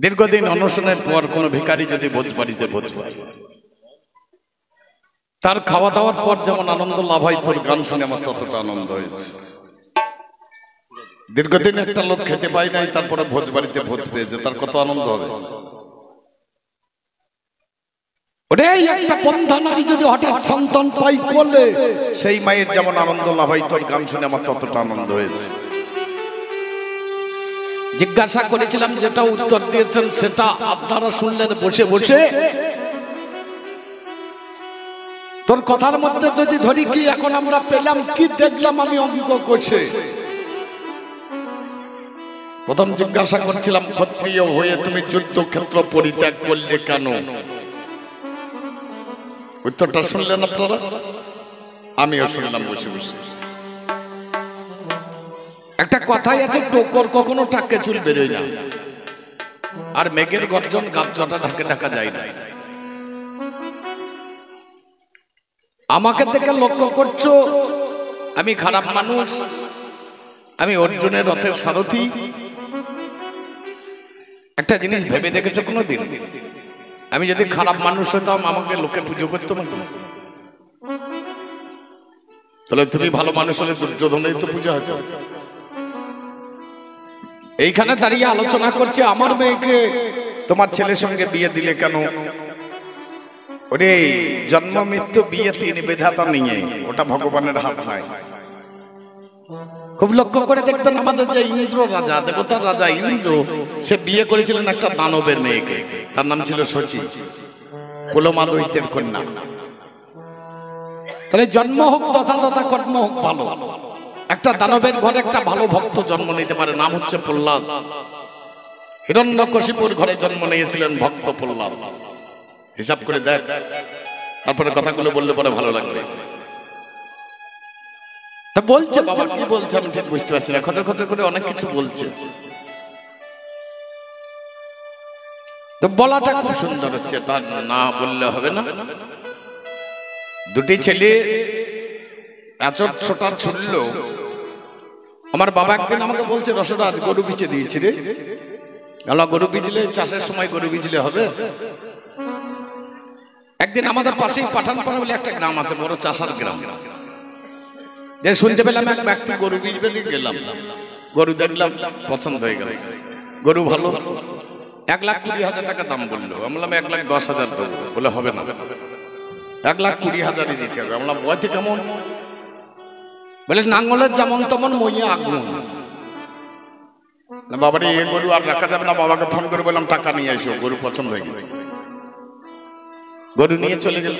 দীর্ঘদিন অনশনের পর কোন ভিখারি যদি ভোজ বাড়িতে ভোজ পায়, তার খাওয়া দাওয়ার পর যেমন আনন্দ লাভ হয়, তোর গান শুনে আমার ততটা আনন্দ হয়েছে। দীর্ঘদিন একটা লোক খেতে পায় নাই, তারপরে ভোজ বাড়িতে ভোজ পেয়েছে, তার কত আনন্দ হবে। একটা বন্ধা নারী যদি হঠাৎ সন্তান পাই করলে সেই মায়ের যেমন আনন্দ লাভ হয়, তোর গান শুনে আমার ততটা আনন্দ হয়েছে। জিজ্ঞাসা করেছিলাম, যেটা উত্তর দিয়েছেন সেটা আপনারা শুনলেন বসে বসে। তোর কথার মধ্যে যদি ধরি কি এখন আমরা পেলাম কি দেখলাম আমি অঙ্ক করছে। প্রথম জিজ্ঞাসা করছিলাম, ক্ষত্রিয় হয়ে তুমি যুদ্ধক্ষেত্র পরিত্যাগ করলে কেন? উত্তরটা শুনলেন আপনারা, আমিও শুনলাম বসে বসে। একটা কথাই আছে, টোকর কখনো টাকে চুল বেরোয় না, আর মেঘের গর্জন গাবচটা ঢাকে ঢাকা যায় না। আমাকে দেখে লক্ষ্য করছো আমি খারাপ মানুষ, আমি অর্জুনের রথের সারথি? একটা জিনিস ভেবে দেখেছো কোনোদিন, আমি যদি খারাপ মানুষ হতাম আমাকে লোকে পুজো করতো না? তাহলে তুমি ভালো মানুষ হলে দুর্যোধনের তো পূজা হতো। এইখানে দাঁড়িয়ে আলোচনা করছে, আমার মেয়েকে তোমার ছেলের সঙ্গে বিয়ে দিলে কেন? ওরে জন্ম মৃত্যু বিয়ে তিনি বিধাতা নিয়ে, ওটা ভগবানের হাত হয়। খুব লক্ষ্য করে দেখবেন, আমাদের যে ইন্দ্র রাজা, দেবতার রাজা ইন্দ্র, সে বিয়ে করেছিলেন একটা দানবের মেয়েকে, তার নাম ছিল শচী, কুলমা দৈত্যের কন্যা। তাহলে জন্ম হোক তথা তথা কর্ম হোক ভালো, একটা দানবের ঘরে একটা ভালো ভক্ত জন্ম নিতে পারে, নাম হচ্ছে প্রহ্লাদ। হিরণ্যকশিপুর ঘরে জন্ম নিয়েছিলেন ভক্ত প্রহ্লাদ। হিসাব করে দেখ, তারপরে কথাগুলো বললে পরে ভালো লাগবে। তা বলছে বাবা, কি বলছে আমি ঠিক বুঝতে পারছি না, খচর খচর করে অনেক কিছু বলছে। তো বলাটা খুব সুন্দর হচ্ছে, তার না বললে হবে না। দুটি ছেলে আচর ছোটা ছুটল। আমার বাবা একদিন আমাকে বলছে, রসরাজ গরু বিচে দিয়েছি রে। গরু বিজলে চাষের সময় গরু বিজলে হবে। একদিন আমাদের পাশেই পাঠানপাড়া বলে একটা গ্রাম আছে, বড় চাষার গ্রাম। যে শুনতে পেলাম এক ব্যক্তি গরু বিজবে দিয়ে গেলাম, গরু দেখলাম, পছন্দ হয়ে গেল। গরু ভালো, 1,20,000 টাকা দাম বললো। আমি বললাম 1,10,000 দেবো। বলে হবে না, 1,20,000 দিতে হবে। আমরা বয়তে কেমন? বলে নাঙ্গলের যেমন তেমন মইয়া আগুন। বাবারে এই গরু আর রাখা যাবে না। বাবাকে ফোন করে বললাম টাকা নিয়ে এসো, গরু পছন্দ হয়ে গেল। গরু নিয়ে চলে গেল।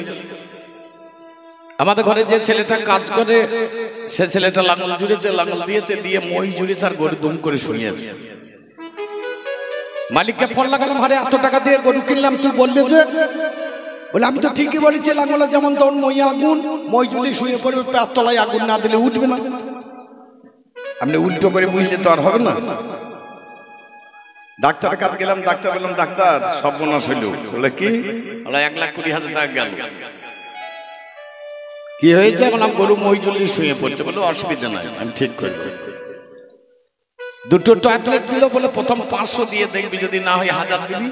আমাদের ঘরে যে ছেলেটা কাজ করে, সে ছেলেটা লাঙ্গল জুড়েছে, লাঙ্গল দিয়েছে, দিয়ে মই জুড়েছে, আর গরু দুম করে শুনিয়েছে। মালিককে ফোন লাগালাম, হারে এত টাকা দিয়ে গরু কিনলাম, তুই বললে যে? বলে আমি তো ঠিকই বলেছি, লাঙ্গলে যেমন তখন মই আগুন, মই জুড়ে শুয়ে পড়বে, পেট তলায় আগুন না দিলে উঠবে না। আপনি উল্টো করে বুঝলে তো আর হবে না। ডাক্তারের কাছে গেলাম, ডাক্তার বললাম ডাক্তার সর্বনাশ হইল। বলে কি? 1,20,000 টাকা গেল। কি হয়েছে? বললাম গরু মই জুড়ে শুয়ে পড়ছে। বলে অসুবিধা নাই, আমি ঠিক করে দুটো ট্যাবলেট দিল। বলে প্রথম 500 দিয়ে দেখবি, যদি না হয় 1000 দিবি।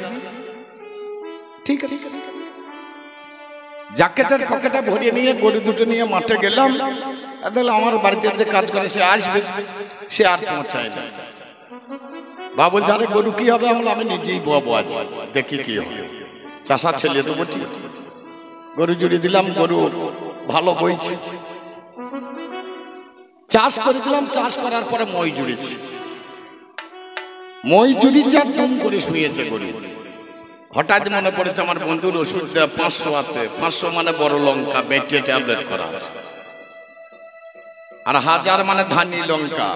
ঠিক আছে। জ্যাকেটের পকেটে ভরিয়ে নিয়ে গরু দুটো নিয়ে মাঠে গেলাম। দেখলাম আমার বাড়িতে যে কাজ করে সে আসবে, সে আর পৌঁছায় না। বাবা বলছে, আরে গরু কি হবে? আমি নিজেই বলবো, আজ দেখি কি হবে। চাষা ছেলে তো বলছি। গরু জুড়ে দিলাম, গরু ভালো বইছে। চাষ করে দিলাম, চাষ করার পরে মই জুড়েছি। মই জুড়িছে আর দুম করে শুয়েছে গরু। হঠাৎ মনে পড়েছে আমার বন্ধুর ওষুধ দেওয়া 500 আছে। 500 মানে বড় লঙ্কা বেটে ট্যাবলেট করা আছে, আর 1000 মানে ধানি লঙ্কা।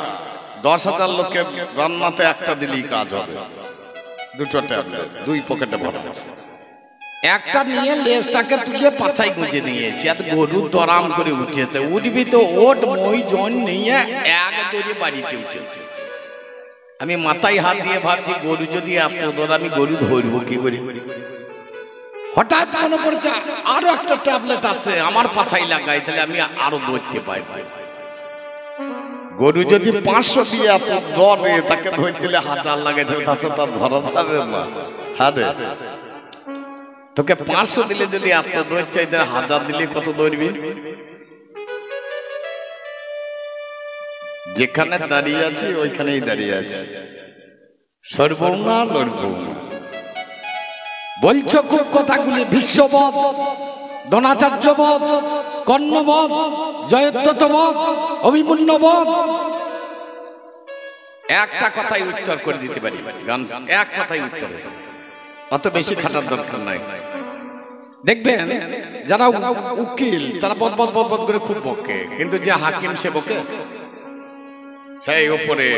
10,000 লোকে রান্নাতে একটা দিলেই কাজ হবে। দুটো ট্যাবলেট 2 পকেটে ভরা। একটা নিয়ে লেজটাকে তুলে পাছাই গুঁজে নিয়েছি, আর গরু দরাম করে উঠেছে। উঠবি তো ওট, মই জন নিয়ে এক দড়ি বাড়িতে উঠেছে। আমি মাথায় হাত দিয়ে ভাবছি, গরু যদি এত দর, আমি গরু ধরবো কি করে? হঠাৎ মনে পড়ছে আরো একটা ট্যাবলেট আছে, আমার পাছাই লাগাই, তাহলে আমি আরো ধরতে পাই। গরু যদি 500 দিয়ে এত দরে তাকে ধরতে 1000 লাগে তাতে তার ধরা যাবে না। হ্যাঁ রে, তোকে 500 দিলে যদি এত ধরতে 1000 দিলে কত ধরবি? যেখানে দাঁড়িয়ে আছি ওইখানেই দাঁড়িয়ে আছি, সরবো না লড়বো না। বলছো খুব কথাগুলি, বিশ্ববধ, দ্রোণাচার্যবধ, কর্ণবধ, জয়দ্রথবধ, অভিমন্যুবধ। একটা কথাই উত্তর করে দিতে পারি, এক কথাই উত্তর, অত বেশি খাটার দরকার নাই। দেখবেন যারা উকিল তারা বদ বদ বদ বদ করে খুব বকে, কিন্তু যে হাকিম সে বকে সেই উপরে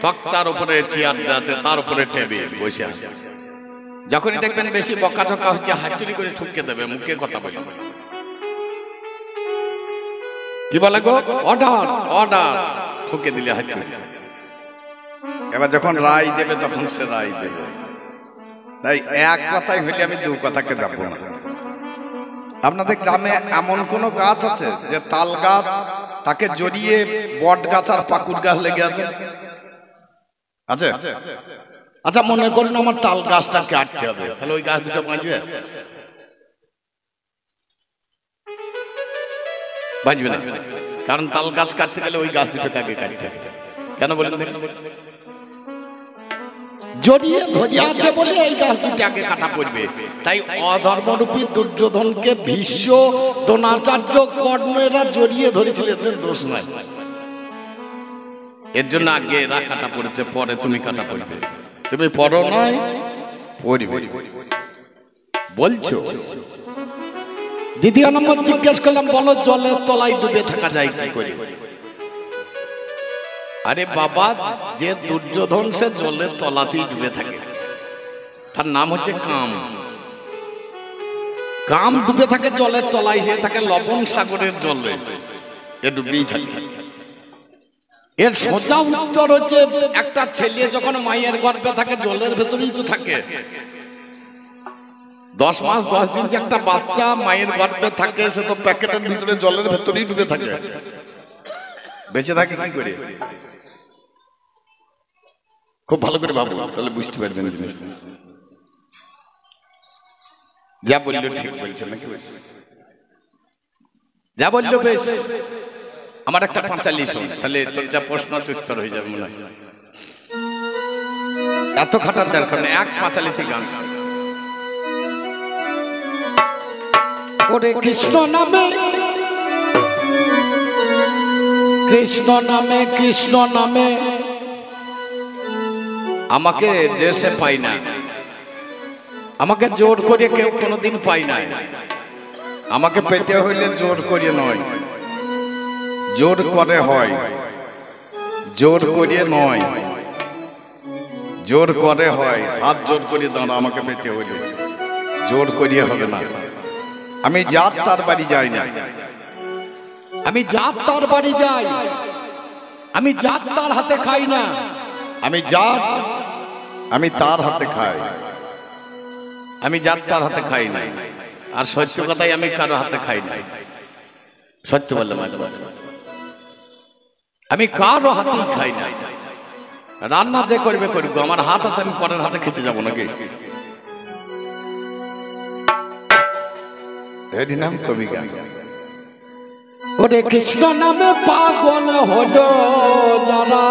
তক্তার উপরে চেয়ার আছে, তার উপরে টেবিল বসে আছে। যখনই দেখবেন বেশি বকা ঠকা হচ্ছে, হাতুড়ি করে ঠুকে দেবে, মুখে কথা বলে। কি বলে গো? অর্ডার অর্ডার, ঠুকে দিলে হাতুড়ি। এবার যখন রায় দেবে তখন সে রায় দেবে। তাই এক কথাই হইলে আমি দু কথাকে যাব না। আপনাদের গ্রামে এমন কোন গাছ আছে যে তাল গাছ তাকে জড়িয়ে বট গাছ আর পাকুর গাছ লেগে আছে? আছে? আচ্ছা মনে করেন আমার তাল গাছটা কাটতে হবে, তাহলে ওই গাছ দুটো বাঁচবে? বাঁচবে না, কারণ তাল গাছ কাটতে গেলে ওই গাছ দুটোকে আগে কাটতে হবে। কেন বলেন? জড়িয়ে ধরে আছে বলে এই গাছ দুটো আগে কাটা পড়বে। তাই অধর্মরূপী দুর্যোধনকে ভীষ্ম, দ্রোণাচার্য, কর্ণ এরা জড়িয়ে ধরেছিল, এদের দোষ নাই। এর জন্য আগে এরা কাটা পড়েছে, পরে তুমি কাটা পড়বে। তুমি পড়ো নয় পড়বে বলছো। দ্বিতীয় নম্বর জিজ্ঞেস করলাম, বলো জলের তলায় ডুবে থাকা যায় কি করে? আরে বাবা, যে দুর্যোধন সে জলের তলাতেই ডুবে থাকে, তার নাম হচ্ছে কাম। কাম ডুবে থাকে জলের তলায়, সে থাকে লবণ সাগরের জলে, এ ডুবেই থাকে। এর সোজা উত্তর হচ্ছে, একটা ছেলে যখন মায়ের গর্ভে থাকে জলের ভেতরেই তো থাকে। 10 মাস 10 দিন যে একটা বাচ্চা মায়ের গর্ভে থাকে, সে তো প্যাকেটের ভিতরে জলের ভেতরেই ডুবে থাকে, বেঁচে থাকে কি করে? খুব ভালো করে ভাবো, তাহলে বুঝতে পারবেন জিনিসটা। যা বললো ঠিক বলছে নাকি? যা বললো বেশ। আমার একটা পাঁচালি শোন, তাহলে তোর যা প্রশ্ন উত্তর হয়ে যাবে মনে হয়। এত খাটার দরকার নেই, এক পাঁচালিতে গান। ওরে কৃষ্ণ নামে কৃষ্ণ নামে কৃষ্ণ নামে আমাকে দেশে পাই না, আমাকে জোর করে কেউ কোনোদিন পাই নাই। আমাকে পেতে হইলে জোর করে নয়, জোর করে হয়, জোর করিয়ে নয়, জোর করে হয়। হাত জোর করিয়ে দাঁড়া, আমাকে পেতে হইলে জোর করিয়ে হবে না। আমি জাত তার বাড়ি যাই না, আমি জাত তার বাড়ি যাই, আমি জাত তার হাতে খাই না, আমি জাত আমি তার হাতে খাই, আমি জাত তার হাতে খাই না। আর সত্য কথাই, আমি কারো হাতে খাই না। সত্য বললাম, আমি কারো হাতেই খাই না। রান্না যে করবে করবে, আমার হাত আছে, আমি পরের হাতে খেতে যাবো নাকি? এর নাম কবি গান। ওরে কৃষ্ণ নামে পাগল হলো যারা,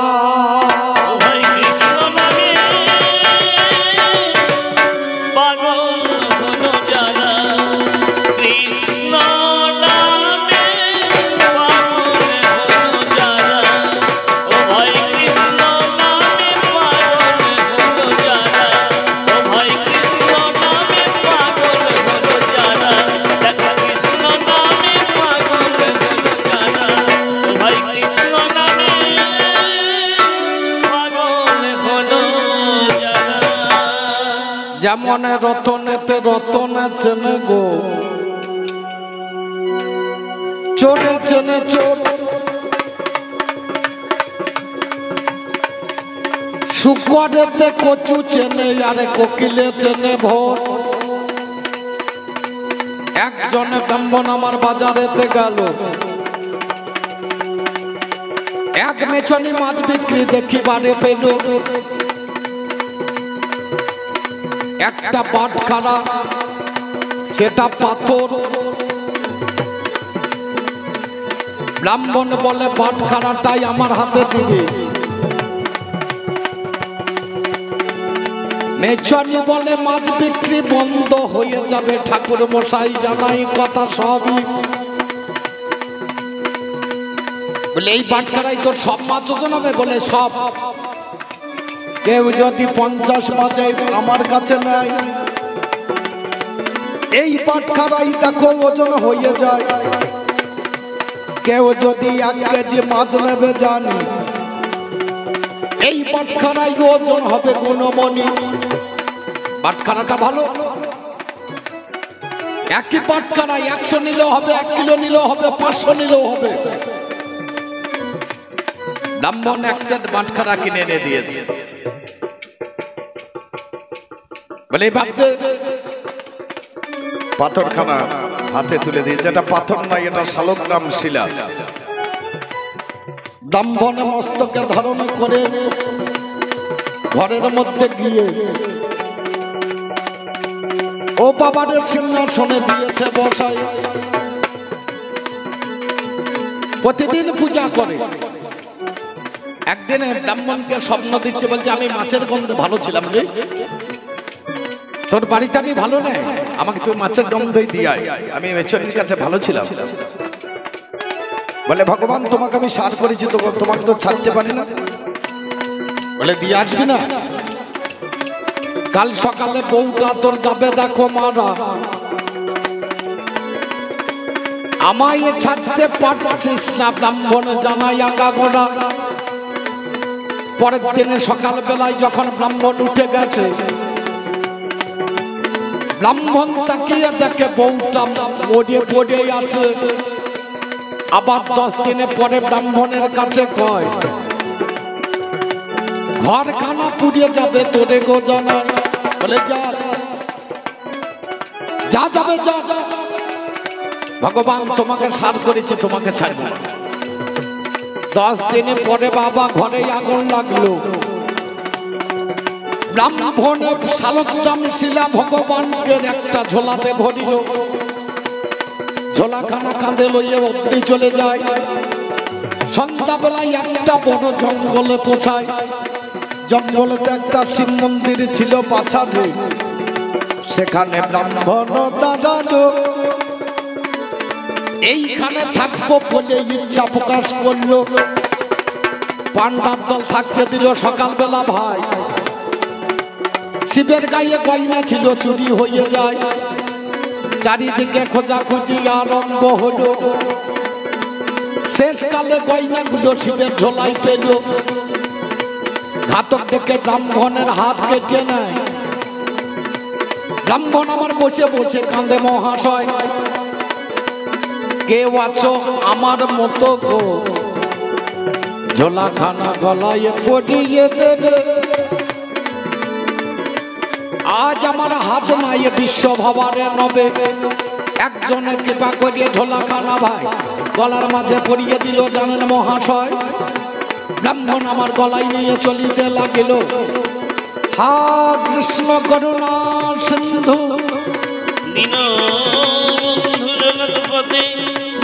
যেমন রতনেতে রতন চেনে গো, চোরে চেনে চোর, শুকরেতে কচু চেনে, আরে কোকিলে চেনে ভোর। একজনে ব্রাহ্মণ আমার বাজারেতে গেল, এক মেছনি মাছ বিক্রি দেখিবারে পেল একটা বাটখারা, সেটা পাথর। ব্রাহ্মণ বলে বাটখারাটাই আমার হাতে দিবে। মেছনি বলে মাছ বিক্রি বন্ধ হয়ে যাবে ঠাকুর মশাই, জানাই কথা সবই। বলে এই বাটখারাই তোর সব মাছ ওজন হবে? বলে সব। কেউ যদি 50 মাছে আমার কাছে নেয়, এই বাটখারাই দেখো ওজন হয়ে যায়। কেউ যদি 1 কেজি মাছ নেবে জানি, এই বাটখারাই ওজন হবে গুণমণি। বাটখারাটা ভালো, একই বাটখারাই 100 নিলেও হবে, 1 কিলো নিলেও হবে, 500 নিলেও হবে। ব্রাহ্মণ 1 সেট বাটখারা কিনে এনে দিয়েছে। বলে ভাবতে পাথরখানা হাতে তুলে দিয়েছে। এটা পাথর নয়, এটা শালগ্রাম শিলা। ব্রাহ্মণ মস্তকে ধারণ করে ঘরের মধ্যে গিয়ে ও বাবাদের সিংহাসনে দিয়েছে বসাই। প্রতিদিন পূজা করে। একদিনে ব্রাহ্মণকে স্বপ্ন দিচ্ছে, বলছে আমি মাছের গন্ধে ভালো ছিলাম রে, তোর বাড়িতে আমি ভালো নেই, আমাকে তুই মাছের গন্ধই দিয়ে আয়, আমি মেছনির কাছে ভালো ছিলাম। বলে ভগবান তোমাকে আমি সার করেছি, তো তোমাকে তো ছাড়তে পারি না। বলে দিয়ে আসবি না? কাল সকালে বউটা তোর যাবে দেখো মারা, আমায় ছাড়তে পারছিস না। ব্রাহ্মণ জানাই আগা গোড়া। পরের দিনে সকাল বেলায় যখন ব্রাহ্মণ উঠে গেছে, ব্রাহ্মণ তাকিয়ে দেখে বউটা মরে পড়ে আছে। আবার 10 দিনে পরে ব্রাহ্মণের কাছে কয়, ঘর খানা পুড়িয়ে যাবে তোরে গো জানা। বলে যা যা যাবে যা। ভগবান তোমাকে সার করেছে, তোমাকে ছাড়বে। 10 দিনে পরে বাবা ঘরে আগুন লাগলো। ব্রাহ্মণের শালগ্রাম শিলা ভগবানকে একটা ঝোলাতে ভরিল। ঝোলাখানা কাঁধে লইয়ে অগ্নি চলে যায়। সন্ধ্যাবেলায় একটা বড় জঙ্গলে পৌঁছায়। জঙ্গলেতে একটা শিব মন্দির ছিল পাছাতে, সেখানে ব্রাহ্মণ দাঁড়ালো। এইখানে থাকবো বলে ইচ্ছা প্রকাশ করলো। পান্ডার দল থাকতে দিল সকালবেলা ভাই। শিবের গায়ে গয়না ছিল চুরি হয়ে যায়। চারিদিকে খোঁজাখুঁজি আরম্ভ হলো। শেষকালে গয়নাগুলো শিবের ঝোলাই পেল। ঘাতক দেখে ব্রাহ্মণের হাত কেটে নেয়। ব্রাহ্মণ আমার বসে বসে কাঁদে, মহাশয় কেউ আছো আমার মতো গো, ঝোলাখানা গলায় পড়িয়ে দেবে। আজ আমার হাত নাই বিশ্ব ভবারে নবে। একজনে কৃপা করিয়ে ঝোলাখানা ভাই গলার মাঝে পড়িয়ে দিল। জানেন মহাশয়, ব্রাহ্মণ আমার গলায় নিয়ে চলিতে লাগিল। হা কৃষ্ণ করুণা সিন্ধু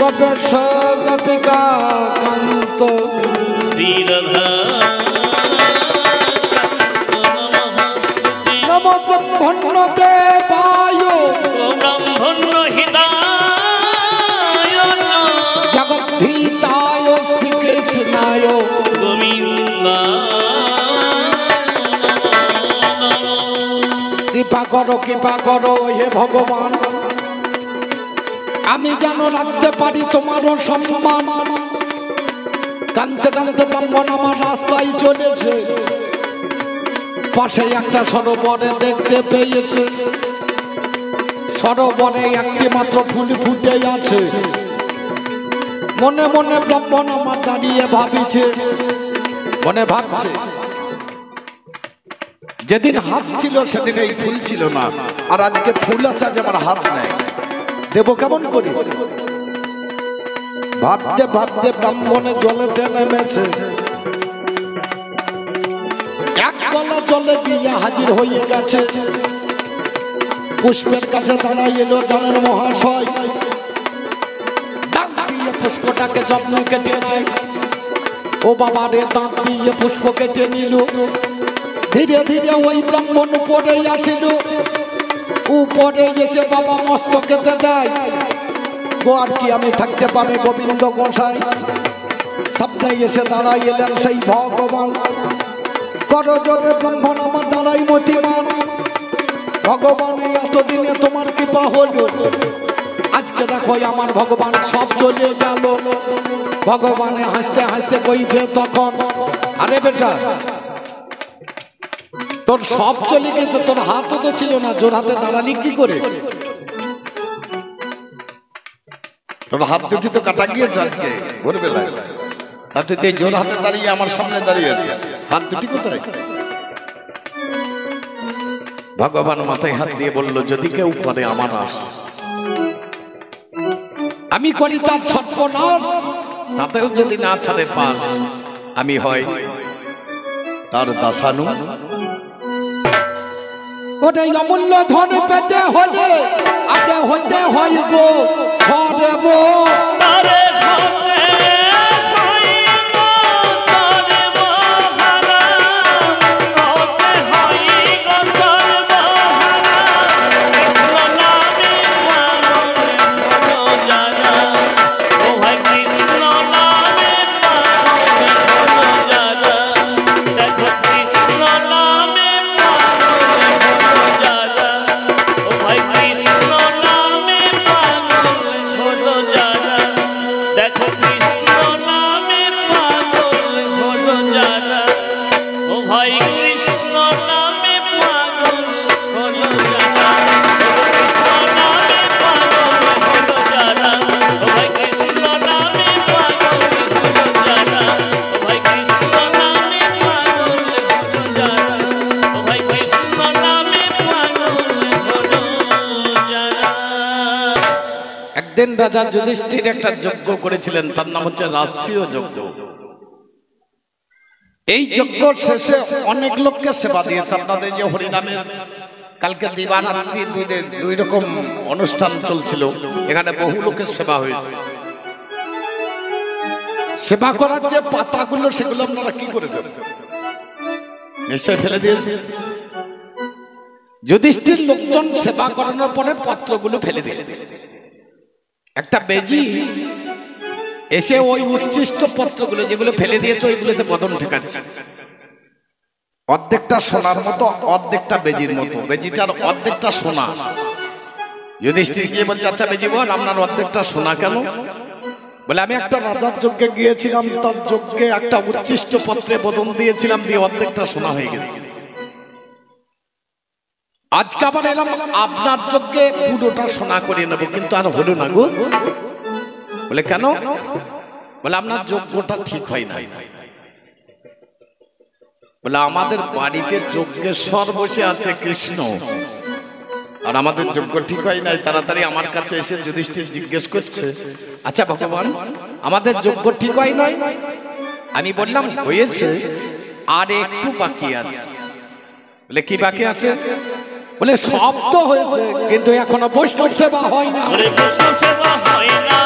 গোপেশ গোপিকা কান্ত নম ব্রহ্মণ্য দেবায় ব্রহ্মণ্য হিতায় জগদ্ধিতায় শ্রীকৃষ্ণায় গোবিন্দা। কৃপা করো হে ভগবান, আমি যেন রাখতে পারি তোমারও সম্মান। কাঁদতে কাঁদতে ব্রাহ্মণ আমার রাস্তায় চলেছে। পাশে একটা সরোবরে দেখতে পেয়েছে। সরোবরে একটি মাত্র ফুল ফুটে আছে। মনে মনে ব্রাহ্মণ আমার দাঁড়িয়ে ভাবিছে, মনে ভাবছে যেদিন হাত ছিল সেদিন এই ফুল ছিল না, আর আজকে ফুল আছে, আজ আমার হাত নেই, দেবো কেমন করি? ভাবতে ভাবতে ব্রাহ্মণে জলেতে নেমেছে, এক গলা জলে গিয়ে হাজির হয়ে গেছে। পুষ্পের কাছে দাঁড়াই এলো জানেন মহাশয়, দাঁত দিয়ে পুষ্পটাকে যত্ন কেটে নেয়। ও বাবা রে, দাঁত দিয়ে পুষ্প কেটে নিল। ধীরে ধীরে ওই ব্রাহ্মণ উপরে আসিল, উপরে এসে বাবা মস্তকেতে দেয়। গো আর কি আমি থাকতে পারে গোবিন্দ গোসাই, সামনে এসে দাঁড়াই এলেন সেই ভগবান। করজোরে ব্রাহ্মণ আমার দাঁড়াই মতিমান, ভগবান এতদিনে তোমার কৃপা হলো, আজকে দেখো আমার ভগবান সব চলে গেল। ভগবানে হাসতে হাসতে কইছে তখন, আরে বেটা তোর সব চলে গেছে, তোর হাতও তো ছিল না, জোর হাতে দাঁড়ালি কি করে? তোর হাত দুটি তো কাটা গিয়েছে আজকে ভোরবেলায়, তাতে তুই জোর হাতে দাঁড়িয়ে আমার সামনে দাঁড়িয়ে আছে, হাত দুটি কোথায়? ভগবান মাথায় হাত দিয়ে বলল, যদি কেউ করে আমার আস, আমি করি তার সর্বনাশ, তাতেও যদি না ছাড়ে পাস, আমি হয় তার দাসানু। ওটাই অমূল্য ধন পেতে হলে আগে হতে হয় গো সদেব। তারে হতে হয় গো সর্বহারা, হতে হয় গো সর্বহারা। কৃষ্ণ নামে পাগল হলো যারা, ও ভাই কৃষ্ণ নামে পাগল হলো যারা। দেখো কৃষ্ণ নামে পাগল হলো যারা, ও ভাই কৃষ্ণ নামে পাগল হলো যারা। দেখো কৃষ্ণ নামে পাগল হলো যারা, ও ভাই কৃষ্ণ নামে পাগল হলো যারা। কৃষ্ণ নামে পাগল হলো যারা, ও ভাই কৃষ্ণ নামে পাগল হলো যারা। ও ভাই কৃষ্ণ নামে পাগল হলো যারা, ও ভাই কৃষ্ণ নামে পাগল হলো যারা। একদিন রাজা যুধিষ্ঠির একটা যজ্ঞ করেছিলেন, তার নাম হচ্ছে রাজসূয় যজ্ঞ। এই যজ্ঞ শেষে অনেক লোককে সেবা দিয়েছে। আপনাদের যে হরিনামের কালকে দিবারাত্রি দুই রকম অনুষ্ঠান চলছিল, এখানে বহু লোকের সেবা হয়েছে। সেবা করার যে পাতাগুলো সেগুলো আপনারা কি করেছেন? নিশ্চয় ফেলে দিয়েছে। যুধিষ্ঠির লোকজন সেবা করানোর পরে পত্রগুলো ফেলে দিল। একটা বেজি এসে ওই উচ্ছিষ্ট পত্রগুলো যেগুলো ফেলে দিয়েছে ওইগুলোতে বদন ঠেকাচ্ছে। অর্ধেকটা সোনার মতো, অর্ধেকটা বেজির মতো। বেজিটার অর্ধেকটা সোনা। যুধিষ্ঠির গিয়ে বলছে, আচ্ছা বেজি বল, আপনার অর্ধেকটা সোনা কেন? বলে, আমি একটা রাজার যজ্ঞে গিয়েছিলাম, তার যজ্ঞে একটা উচ্ছিষ্ট পত্রে বদন দিয়েছিলাম, দিয়ে অর্ধেকটা সোনা হয়ে গেছে। আজকে আবার এলাম আপনার যজ্ঞে পুরোটা সোনা করে নেব, কিন্তু আর হলো না গো। বলে কেন? বলে আপনার যজ্ঞটা ঠিক হয় নাই। বলে আমাদের বাড়িতে যজ্ঞেশ্বর বসে আছে কৃষ্ণ, আর আমাদের যজ্ঞ ঠিক হয় নাই। তাড়াতাড়ি আমার কাছে এসে যুধিষ্ঠির জিজ্ঞেস করছে, আচ্ছা ভগবান, আমাদের যজ্ঞ ঠিক হয় নাই? আমি বললাম হয়েছে, আর একটু বাকি আছে। বলে কি বাকি আছে? বলে সব তো হয়েছে, কিন্তু এখনো বৈষ্ণব সেবা হয় না। ওরে বৈষ্ণব সেবা হয় না,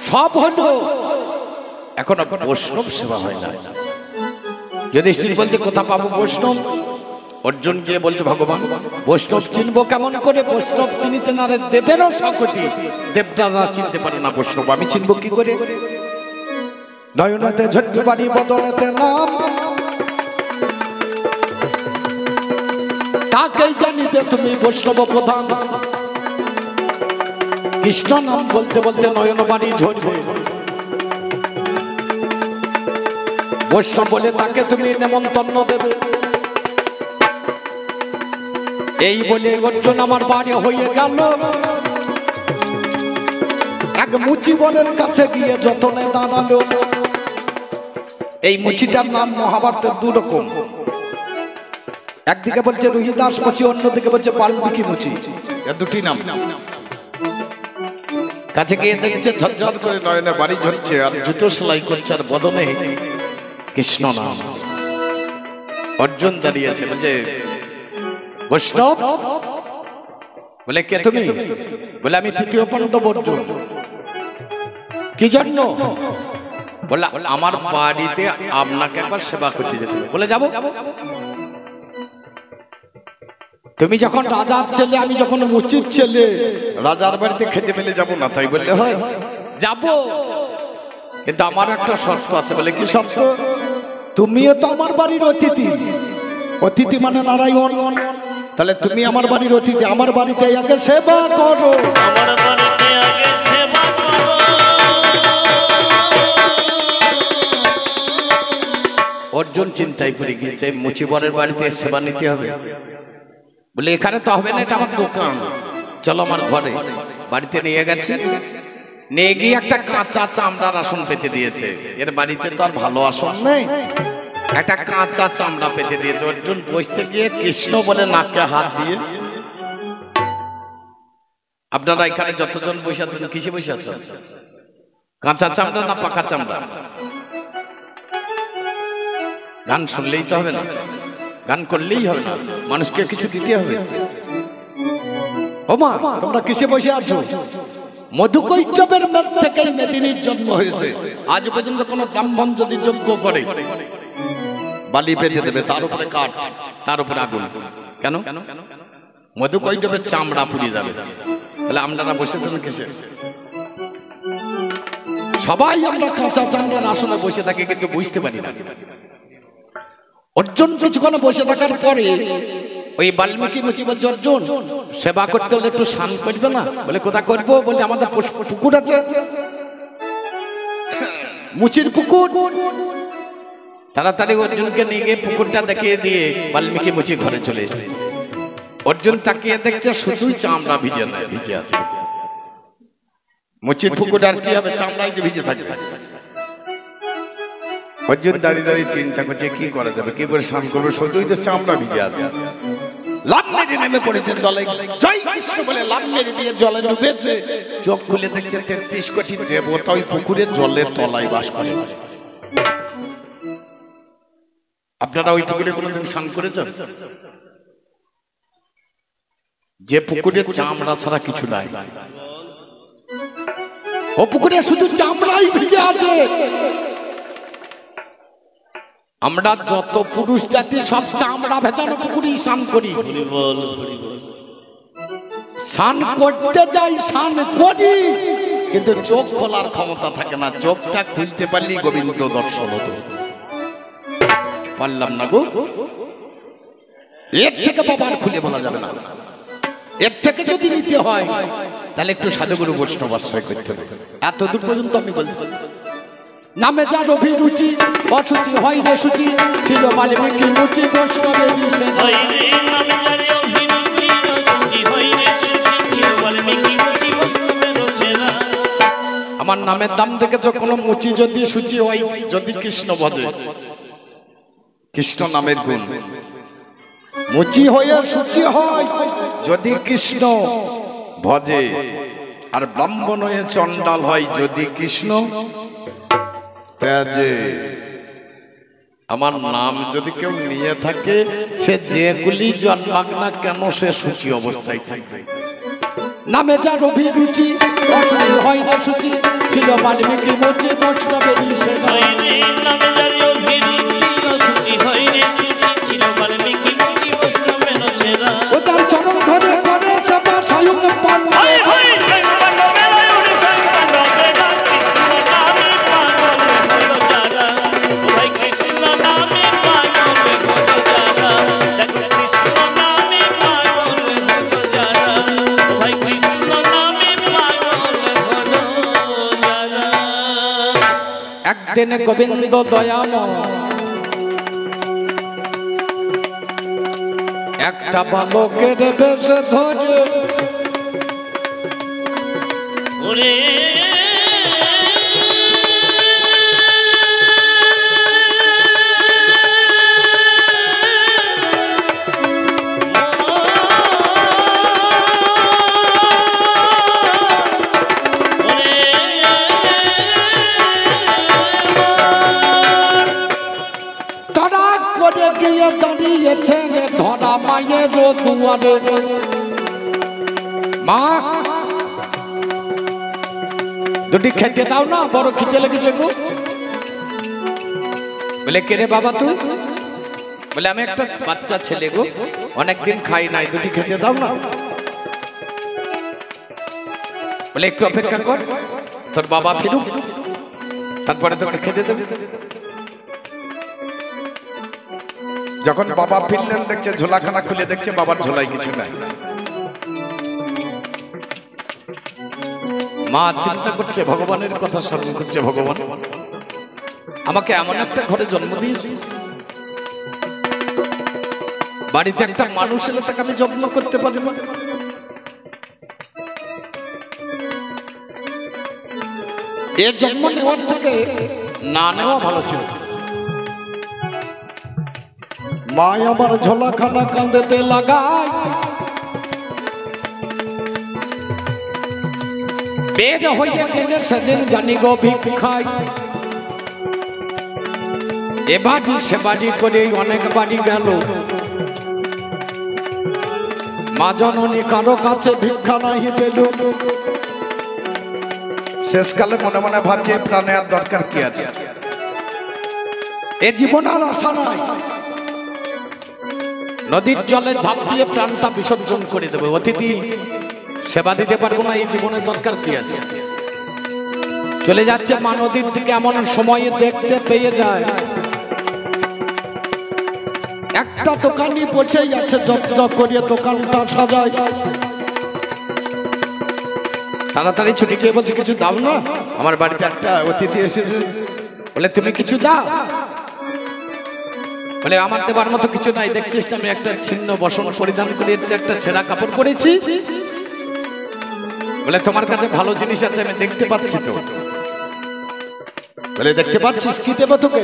সব হলো, এখনো বৈষ্ণব সেবা হয় না। যুধিষ্ঠির বলছে, কোথা পাবো বৈষ্ণব? অর্জুন গিয়ে বলছে, ভগবান বৈষ্ণব চিনবো কেমন করে? বৈষ্ণব চিনিতে না রে দেবেরও সকতি, দেবদারা চিনতে পারে না বৈষ্ণব, আমি চিনবো কি করে? নয়নতে ঝট্ট বাড়ি বদনেতে নাম, তাকেই জানিবে তুমি বৈষ্ণব প্রধান। কৃষ্ণ নাম বলতে বলতে নয়ন বাড়ি ঝরবে, বৈষ্ণব বলে তাকে তুমি নেমন্তন্ন দেবে। এই বলে অর্জুন আমার বাড়ি হয়ে গেল। এক মুচি বনের কাছে গিয়ে যতনে দাঁড়ালো। এই মুচিটার নাম মহাভারতের দু রকম, একদিকে বলছে রোহিদাস মুচি, অন্যদিকে বলছে বাল্মীকি মুচি। দুটি নাম। কাছে গিয়ে দেখছে ঝরঝর করে নয়নে বাড়ি ঝরছে আর জুতো সেলাই করছে আর বদনে কৃষ্ণ নাম। অর্জুন দাঁড়িয়েছে বলছে বৈষ্ণব, বলে কে তুমি? বলে আমি তৃতীয় পাণ্ডব অর্জুন। কি জন্য? বলে আমার বাড়িতে আপনাকে একবার সেবা করতে যেতে হবে। বলে যাবো। তুমি যখন রাজার ছেলে, আমি যখন মুচির ছেলে, রাজার বাড়িতে খেতে পেলে যাবো না, তাই বললে হয়? যাবো, কিন্তু আমার একটা শর্ত আছে। বলে কি শর্ত? তুমিও তো আমার বাড়ির অতিথি। অতিথি মানে নারায়ণ। তাহলে তুমি আমার বাড়ির অতিথি, আমার বাড়িতে আগে সেবা করো। আমার বাড়িতে আগে সেবা করো। অর্জুন চিন্তায় পড়ে গিয়েছে, মুচিবরের বাড়িতে সেবা নিতে হবে। বলে এখানে তো হবে না, এটা আমার দোকান, চলো আমার ঘরে। বাড়িতে নিয়ে গেছে, নিয়ে গিয়ে একটা কাঁচা চামড়ার আসন পেতে দিয়েছে। এর বাড়িতে তো আর ভালো আসন নেই, একটা কাঁচা চামড়া পেতে দিয়েছে। অর্জুন বসতে গিয়ে কৃষ্ণ বলে নাকে হাত দিয়ে। আপনারা এখানে যতজন বসে আছেন কিসে বসে আছেন? কাঁচা চামড়া না পাকা চামড়া? গান শুনলেই তো হবে না, গান করলেই হবে না, মানুষকে কিছু দিতে হবে। ওমা, তোমরা কিসে বসে আছো? মধুকৈটবের মধ্যে থেকেই মেদিনীর জন্ম হয়েছে। আজ পর্যন্ত কোন ব্রাহ্মণ যদি যজ্ঞ করে বালি পেতে দেবে, তার উপরে কাঠ, তার উপরে আগুন। কেন? মধুকৈটবের চামড়া পুড়িয়ে যাবে। তাহলে আপনারা বসেছেন কিসে? সবাই আমরা কাঁচা চামড়ার আসনে বসে থাকি, কিন্তু বুঝতে পারি না। অর্জুন কিছুক্ষণ বসে থাকার পরে ওই বাল্মীকি মুচি বলছে, অর্জুন সেবা করতে হলে একটু স্নান করবে না? বলে কোথা করবো? বলে আমাদের পুকুর আছে, মুচির পুকুর। তাড়াতাড়ি অর্জুনকে নিয়ে গিয়ে পুকুরটা দেখিয়ে দিয়ে বাল্মীকি মুচি ঘরে চলে এসে অর্জুন তাকিয়ে দেখছে শুধুই চামড়া ভিজে নাই, ভিজে আছে। মুচির পুকুর আর কি হবে, চামড়াই যে ভিজে থাকবে। অর্জুন দাঁড়িয়ে দাঁড়িয়ে চিন্তা করছে কি করা যাবে, কি করে স্নান করবো, শুধুই তো চামড়া ভিজে আছে। লাভ মেরে নেমে পড়েছে জলে, জয় কৃষ্ণ বলে লাভ মেরে দিয়ে জলে ডুবেছে। চোখ খুলে দেখছে 33 কোটি দেবতা ওই পুকুরের জলের তলায় বাস করে। আপনারা ওই পুকুরে কোনোদিন স্নান করেছেন? যে পুকুরের চামড়া ছাড়া কিছু নাই, ও পুকুরে শুধু চামড়াই ভিজে আছে। আমরা যত পুরুষ জাতি সব চামড়া ভেজানো পুকুরেই স্নান করি। স্নান করতে যাই, স্নান করি, কিন্তু চোখ খোলার ক্ষমতা থাকে না। চোখটা খুলতে পারলি গোবিন্দ দর্শন হতো, পারলাম না গো। এর থেকে বাবার খুলে বলা যাবে না। এর থেকে যদি নিতে হয় তাহলে একটু সাধুগুরু বৈষ্ণব আশ্রয় করতে হবে। এত দূর পর্যন্ত আমি বলতে নামে যার অভিরুচি, অসুচি হয় রে সুচি, ছিল বাল্মীকি মুচি বৈষ্ণবের বিশেষ। আমার নামের দাম দেখেছ? কোনো মুচি যদি সুচি হয়, যদি কৃষ্ণ ভজে, কৃষ্ণ নামের গুণ, মুচি হয়ে সুচি হয় যদি কৃষ্ণ ভজে, আর ব্রাহ্মণ হয়ে চণ্ডাল হয় যদি কৃষ্ণ ত্যাজে। আমার নাম যদি কেউ নিয়ে থাকে, সে যেগুলি জন্মাক না কেন, সে সুচি অবস্থায় থাকবে। নামে যার অভিরুচি, অসুচি হয় না সুচি, ছিল বাল্মীকি মুচি বৈষ্ণবের বিশেষ। ও তার চরণ ধরে করে সবার স্বয়ং পান্ডব। একদিন গোবিন্দ দয়াময় একটা বালকের বেশ ধরে তারা করে গিয়ে দাঁড়িয়েছে ধরা মায়ের দুয়ারে। মা দুটি খেতে দাও না, বড় খিদে লেগেছে গো। বলে কে রে বাবা তুই? বলে আমি একটা বাচ্চা ছেলে গো, অনেকদিন খাই নাই, দুটি খেতে দাও না। বলে একটু অপেক্ষা কর, তোর বাবা ফিরুক, তারপরে তোকে খেতে দেবে। যখন বাবা ফিরলেন দেখছে ঝোলাখানা খুলে দেখছে বাবার ঝোলায় কিছু নাই। মা চিন্তা করছে, ভগবানের কথা স্মরণ করছে, ভগবান আমাকে এমন একটা ঘরে জন্ম দিয়েছে, বাড়িতে একটা মানুষ এলে তাকে আমি যত্ন করতে পারি না। এ জন্ম নেওয়ার থেকে না নেওয়া ভালো ছিল। মা আমার ঝোলাখানা কাঁদেতে লাগায়, বের হইয়া গেলে সেদিন জানি গো ভিক্ষায়। এ বাড়ি সে বাড়ি করে অনেক বাড়ি গেল, মা জননী কারো কাছে ভিক্ষা নাহি পেল। শেষকালে মনে মনে ভাবছে প্রাণে আর দরকার কি আছে, এ জীবন আর আশা নাই, নদীর জলে ঝাঁপ দিয়ে প্রাণটা বিসর্জন করে দেবে। অতিথি সেবা দিতে পারবো না, এই জীবনের দরকার কি আছে। চলে যাচ্ছে মা নদীর দিকে, এমন সময়ে দেখতে পেয়ে যায় একটা দোকানি বসেই আছে, যত্ন করিয়ে দোকানটা সাজায়। তাড়াতাড়ি ছুটি গিয়ে বলছে কিছু দাও না, আমার বাড়িতে একটা অতিথি এসেছে। বলে তুমি কিছু দাও? বলে আমার দেবার মতো কিছু নাই, দেখছিস আমি একটা ছিন্ন বসন পরিধান করে একটা ছেঁড়া কাপড় পরেছি। বলে তোমার কাছে ভালো জিনিস আছে আমি দেখতে পাচ্ছি তো। বলে দেখতে পাচ্ছিস, কি দেবো তোকে?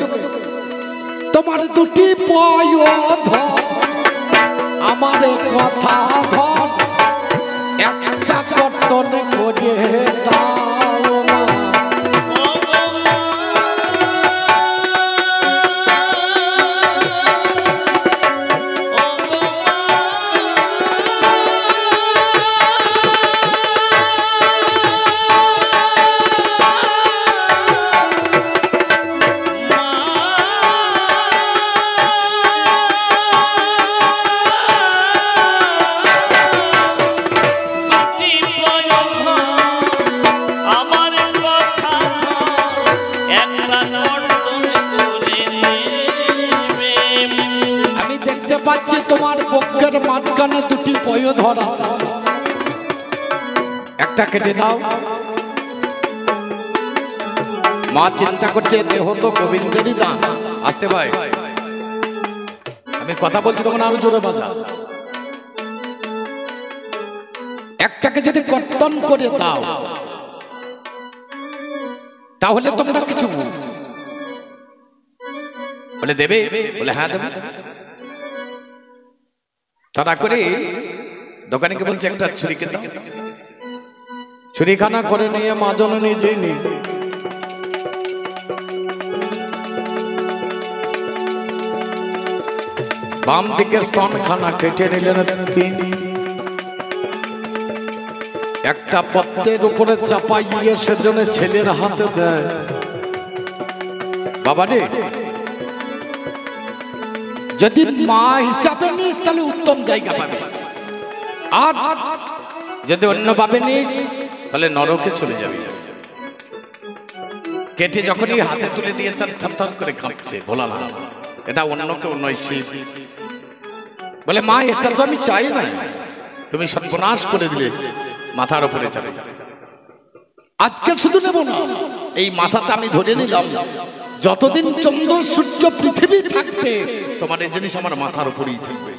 তোমার দুটি পয় ধর, আমার কথা ধর, একটা কর্তন করে দাও মা। তোমার বক্ষের মাঝখানে দুটি পয়োধর আছে, একটা কেটে দাও। মা চিন্তা করছে দেহ তো গোবিন্দেরই দান। আসতে ভাই, আমি কথা বলছি তখন আরো জোরে বাজা। একটাকে যদি কর্তন করে দাও তাহলে তোমরা কিছু বলে দেবে? বলে হ্যাঁ দেবে। তারা করে দোকানিকে বলছে একটা ছুরিকে দাও। ছুরিখানা করে নিয়ে মা জননী যেই বাম দিকের স্তনখানা কেটে নিলেন তিনি, একটা পত্রের উপরে চাপাইয়ে সেজন্য ছেলের হাতে দেয়। বাবা রে, যদি মা হিসাবে নিস তাহলে উত্তম জায়গা পাবে, আর যদি অন্য ভাবে নিস তাহলে নরকে চলে যাবে। কেটে যখনই হাতে তুলে দিয়েছেন থরথর করে কাঁপছে, ভোলা না এটা অন্য কেউ নয়, শিব। বলে মা এটা তো আমি চাই না, তুমি সর্বনাশ করে দিলে, মাথার উপরে যাবে। আজকে শুধু নেব না, এই মাথাটা আমি ধরে নিলাম, যতদিন চন্দ্র সূর্য পৃথিবী থাকবে তোমার এই জিনিস আমার মাথার উপরেই থাকবে।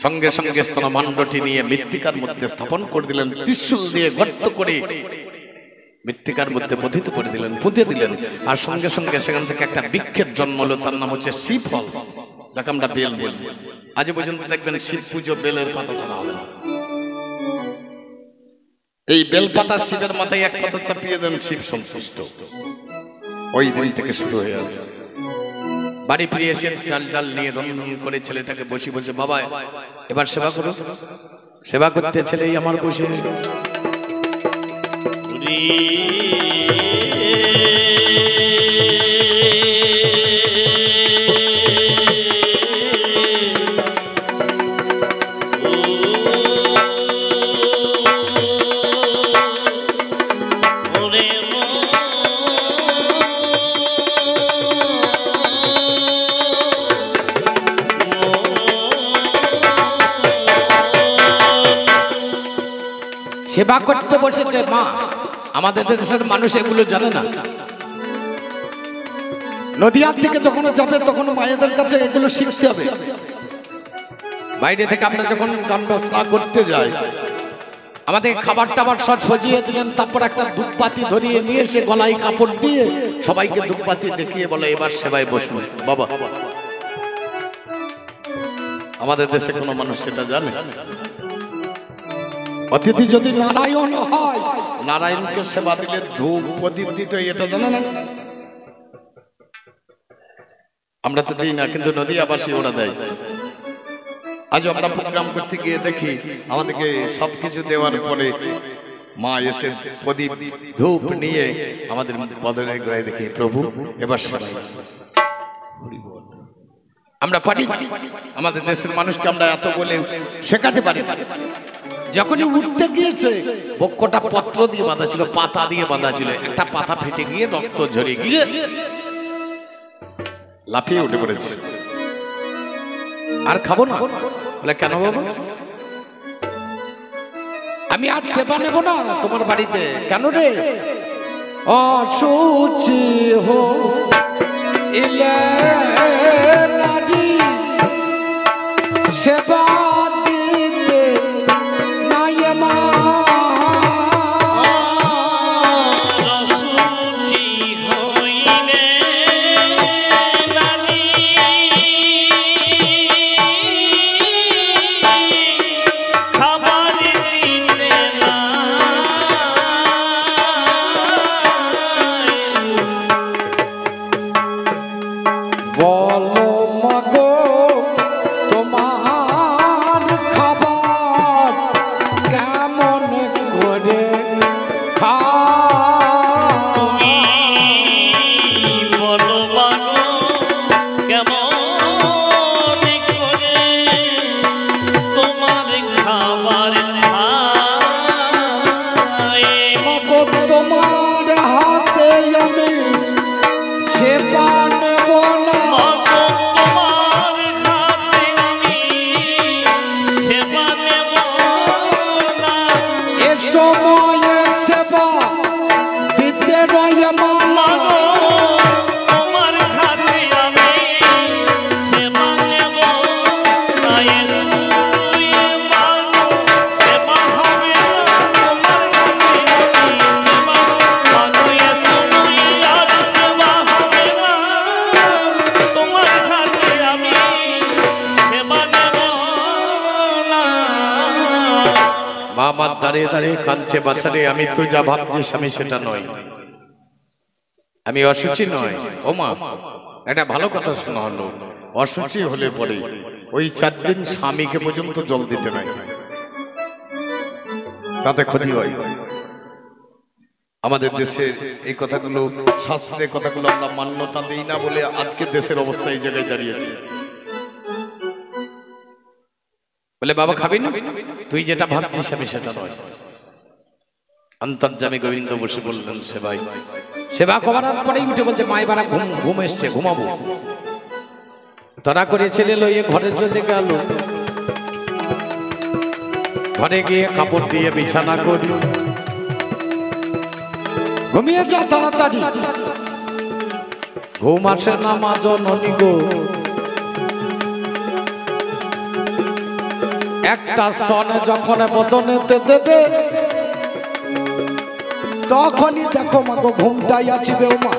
সঙ্গে সঙ্গে স্তনমাণ্ডটি নিয়ে মৃত্তিকার মধ্যে স্থাপন করে দিলেন, ত্রিশূল দিয়ে গর্ত করে মৃত্তিকার মধ্যে পতিত করে দিলেন, পুঁতে দিলেন। আর সঙ্গে সঙ্গে সেখান থেকে একটা বৃক্ষের জন্ম হলো, তার নাম হচ্ছে শিবফল, যাকে আমরা বেল বলি। আজ পর্যন্ত দেখবেন শিব পুজো বেলের পাতা ছাড়া হবে না। এই বেলপাতা শিবের মাথায় এক পাতা চাপিয়ে দেন, শিব সন্তুষ্ট। ওই দিন থেকে শুরু হয়ে আছে বাড়ি ফিরে এসে চাল ডাল নিয়ে রন্ধন করে ছেলেটাকে বসে বসে, বাবা এবার সেবা করো। সেবা করতে ছেলেই আমার বসে সেবা করতে বসেছে মা। আমাদের দেশের মানুষ এগুলো জানে না। নদীয়ার দিকে যখন যাবে তখন মায়েদের কাছে এগুলো শিখতে হবে। বাইরে থেকে আমরা যখন গান বাজনা করতে যাই, আমাদের খাবার টাবার সব সজিয়ে দিলেন, তারপর একটা ধূপবাতি ধরিয়ে নিয়ে এসে গলায় কাপড় দিয়ে সবাইকে ধূপবাতি দেখিয়ে বলে এবার সেবায় বসবো। বাবা, আমাদের দেশে কোনো মানুষ সেটা জানে? অতিথি যদি নারায়ণ হয়, নারায়ণকে সেবা দিলে ধূপ প্রদীপ দিতে হয়, এটা জানে না? আমরা তো দিই না, কিন্তু নদীয়াবাসী ওরা দেয়। আজ আমরা প্রোগ্রাম করতে গিয়ে দেখি আমাদেরকে সবকিছু দেওয়ার পরে মা এসে প্রদীপ ধূপ নিয়ে আমাদের বদনের গোড়ায় দেখি, প্রভু এবার সেবা। আমরা পারি, আমাদের দেশের মানুষকে আমরা এত বলে শেখাতে পারি। যখনই উঠতে গিয়েছে বক্ষটা পত্র দিয়ে বাঁধা ছিল, পাতা দিয়ে বাঁধা ছিল, একটা পাতা ফেটে গিয়ে রক্ত ঝরে গিয়ে লাফিয়ে উঠে পড়েছে। আর খাবো না। বলে কেন বাবা? আমি আর সেবা নেব না তোমার বাড়িতে। কেন রে? অসুচি হো ইলে নারী সেবা দিতে নাই মা। রসুচি হইলে নারী খাবার দিতে বলো মাগো তোমার খাবার কেমন করে খাও? বলো বাগো কেমন করে তোমার খাবার খাই। মাগো তোমার হাতে আমি সেবা নেব না। মাগো তোমার হাতে আমি সেবা নেব না। এ সময়ে সেবা দিতে রয় মালা। মাগো তোমার হাতে আমি সেবা নেব না। এ শুয়ে মাগো সেবা হবে না। তোমার হাতে আমি সেবা, মাগো এ শুয়ে আর সেবা হবে না। তোমার হাতে আমি সেবা নেব না। মা আমার দাঁড়িয়ে দাঁড়িয়ে কাঁদছে, বাচ্চারে আমি তো যা ভাবছিস আমি সেটা নয়, আমি অসুচি নয়। ও মা, একটা ভালো কথা শোনা হলো, অসুচি হলে পরে ওই 4 দিন স্বামীকে পর্যন্ত জল দিতে নাই, তাতে ক্ষতি হয়। আমাদের দেশের এই কথাগুলো, শাস্ত্রের কথাগুলো আমরা মান্যতা দিই না বলে আজকে দেশের অবস্থা এই জায়গায় দাঁড়িয়েছে। বলে বাবা খাবি না? তুই যেটা ভাবছিস আমি সেটা নয়। অন্তর্যামী গোবিন্দ বসে বললেন সেবাই। সেবা করার পরেই উঠে বলছে মা এবার ঘুম এসছে, ঘুমাবো। তারা করে ছেলে লইয়ে ঘরে চলে গেল। ঘরে গিয়ে কাপড় দিয়ে বিছানা করি, ঘুমিয়ে যা তাড়াতাড়ি। ঘুম আসে না মা জননী গো। একটা স্তনে যখন বদনেতে দেবে তখনই দেখো মাগো ঘুমটাই আসবে। ও মা,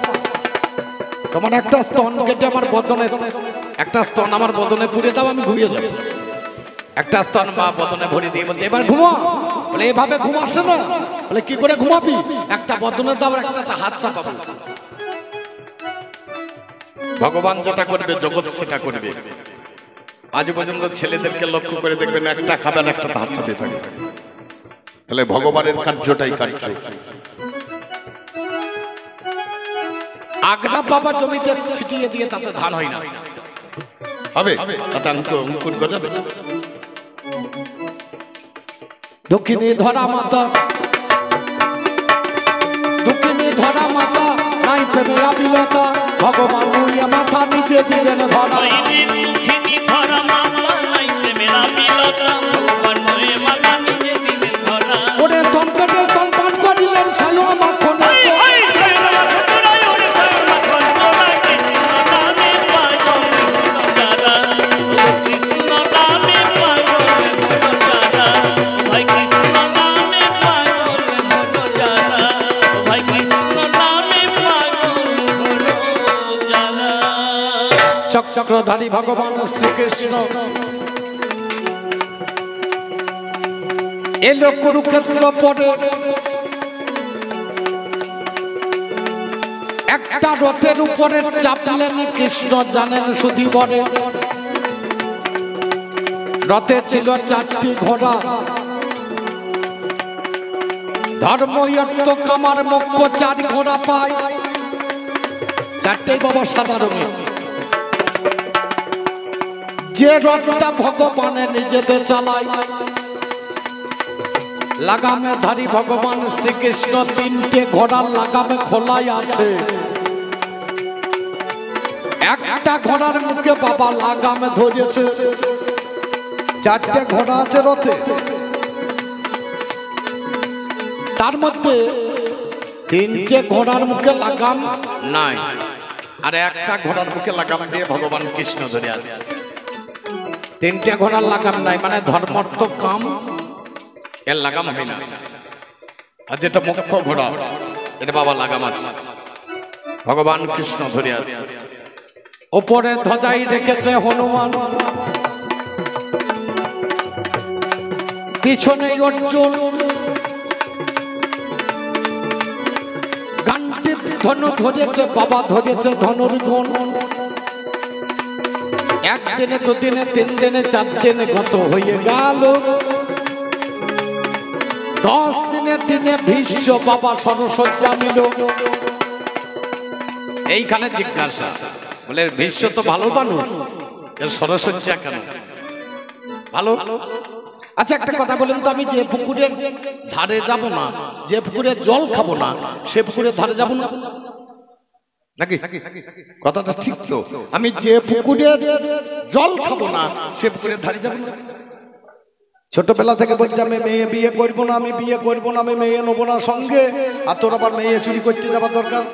তোমার একটা স্তন কেটে আমার বদনে, একটা স্তন আমার বদনে পুড়ে দাও, আমি ঘুমিয়ে যাবো। একটা স্তন মা বদনে ভরে দিয়ে বলছে এবার ঘুমো। বলে এভাবে ঘুম আসে না। বলে কি করে ঘুমাবি? একটা বদনে দাও, একটা হাত চাপাবো। ভগবান যেটা করবে জগৎ সেটা করবে। আজ পর্যন্ত ছেলেদেরকে লক্ষ্য করে দেখবেন একটা খাবেন একটা হাত চাপে থাকে, তাহলে ভগবানের কার্যটাই কার্য। আগলা বাবা জমিতে ছিটিয়ে দিয়ে তাতে ধান হয় না, হবে তাতে অঙ্কুর গজাবে। দক্ষিণে ধরা মাতা, দক্ষিণে ধরা মাতা, নাই প্রেমে আবিলতা, ভগবান মুইয়া মাথা নিচে দিলেন ধরা। ওরে তনকটে তনপান করিলেন সায়ো মাখন। চক্রধারী ভগবান শ্রীকৃষ্ণ এলো কুরুক্ষেত্র পরে, একটা রথের উপরে চাপলেন কৃষ্ণ জানেন শুধু বলে। রথে ছিল 4টি ঘোড়া, ধর্ম অর্থ কামার মোক্ষ 4 ঘোড়া পায়, 4টেই বাবা সাদা রঙের। যে রথটা ভগবানে নিজেতে চালায়, লাগামে ধারী ভগবান শ্রীকৃষ্ণ 3টে ঘোড়ার লাগামে খোলাই আছে। একটা ঘোড়ার মুখে বাবা লাগামে ধরেছে, 4টে ঘোড়া আছে রথে, তার মধ্যে 3টে ঘোড়ার মুখে লাগাম নাই, আর একটা ঘোড়ার মুখে লাগাম দিয়ে ভগবান কৃষ্ণ ধরে আছে। 3টে ঘোড়ার লাগাম নাই, মানে ধর্মার্থ কাম এর লাগাম হয় না। আর যেটা মুখ্য ঘোড়া এটা বাবা লাগাম আছে, ভগবান কৃষ্ণ ধরে আছে। ওপরে ধ্বজাই রেখেছে হনুমান, পিছনে অর্জুন, গান্ডি ধনু ধরেছে বাবা, ধরেছে ধনুর্গুণ। 1 দিনে 2 দিনে 3 দিনে 4 দিনে কত হয়ে গেল, 10 দিনে দিনে ভীষ্ম বাবা সরসজ্জা নিল। এইখানে জিজ্ঞাসা, বলে ভীষ্ম তো ভালো মানুষ, এর সরসজ্জা কেন ভালো? আচ্ছা একটা কথা বলেন তো, আমি যে পুকুরের ধারে যাব না, যে পুকুরে জল খাবো না, সে পুকুরের ধারে যাব না নাকি? কথাটা ঠিক তো। আমি যে পুকুরের জল খাবো না, সে পুকুরের ধারে যাব না। ছোটবেলা থেকে বলছে আমি মেয়ে বিয়ে করবো না, আমি বিয়ে করবো না, আমি মেয়ে নেবো না সঙ্গে, আর তোর আবার মেয়ে চুরি করতে যাবার দরকার?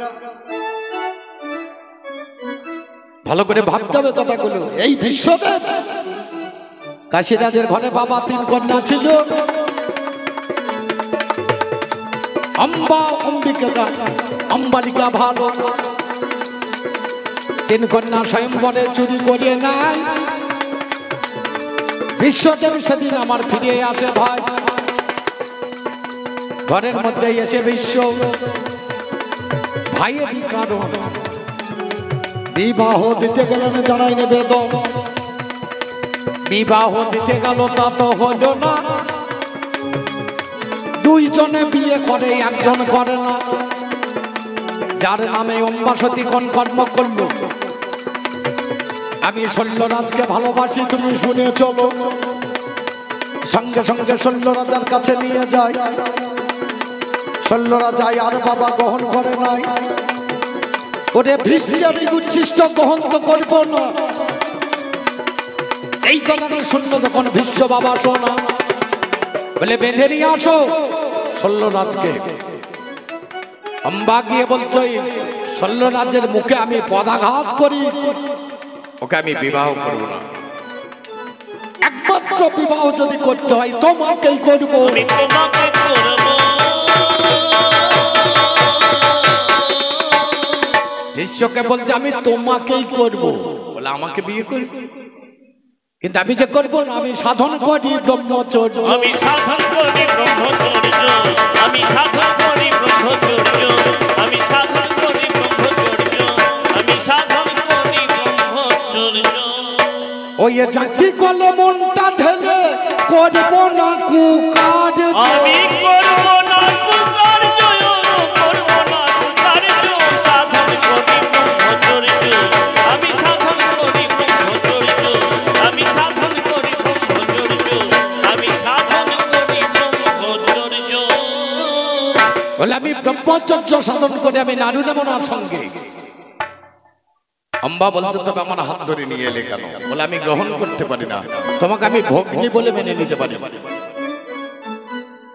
ভালো করে ভাবতে হবে কথাগুলো। এই বিশ্বদেব কাশীরাজের ঘরে বাবা 3 কন্যা ছিল, অম্বা, অম্বিকা, অম্বালিকা ভালো। 3 কন্যা স্বয়ংবরে চুরি করিয়ে নাই। বিশ্বদেব সেদিন আমার ফিরে আসে ভাই, ঘরের মধ্যে এসে বিশ্ব ভাইয়ের কারণ বিবাহ দিতে গেলেন জানাই নিবেদন। বিবাহ দিতে গেল তা তো হলো না, 2 জনে বিয়ে করে 1 জন করে না। যার নামে অম্বাসতী কোন কর্ম করলো, আমি শল্যরাজকে ভালোবাসি তুমি শুনে চলো। সঙ্গে সঙ্গে শল্যরাজার কাছে নিয়ে যায়, শল্যরাজ যায়, আর বাবা গ্রহণ করে নাই। ওরে ভীষ্মের উচ্ছিষ্ট গ্রহণ তো করবো না। এই কথাটা শুনলো তখন ভীষ্ম বাবা শোনা, বলে বেঁধে নিয়ে আসো শল্যরাজকে। অম্বা গিয়ে বলছো শল্যরাজের মুখে আমি পদাঘাত করি, ওকে আমি বিবাহ করব না। একমাত্র বিবাহ যদি করতে হয় তোমাকেই করবো। বিশ্বকে বলছে আমি তোমাকেই করবো, বলে আমাকে বিয়ে করব, কিন্তু আমি যে করবো না, আমি সাধন করি ব্রহ্মচর্য। আমি সাধন করি ব্রহ্মচর্য, আমি সাধন করি ব্রহ্মচর্য, আমি সাধন করি ব্রহ্মচর্য, আমি সাধন করি ওই জাতি কলে মনটা ঢেলে করব না কুকার আমি করব না কুকার্য, করব না কুকার্য, সাধন করি ব্রহ্মচর্য, আমি সাধন করি ব্রহ্মচর্য, আমি সাধন করি ব্রহ্মচর্য, আমি সাধন করি ব্রহ্মচর্য। বলে আমি ব্রহ্মচর্য সাধন করে আমি নাড়ু নেব না সঙ্গে। আম্বা বলছে তবে আমার হাত ধরে নিয়ে এলে কেন? বলে আমি গ্রহণ করতে পারি না, তোমাকে আমি ভগ্নি বলে মেনে নিতে পারি।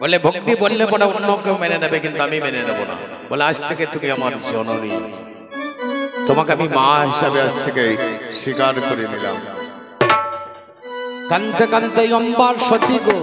বলে ভক্তি বললে পরে অন্য কেউ মেনে নেবে, কিন্তু আমি মেনে নেব না। বলে আজ থেকে তুমি আমার জননী, তোমাকে আমি মা হিসাবে আজ থেকে স্বীকার করে নিলাম। কানতে কানতে অম্বার সতী গো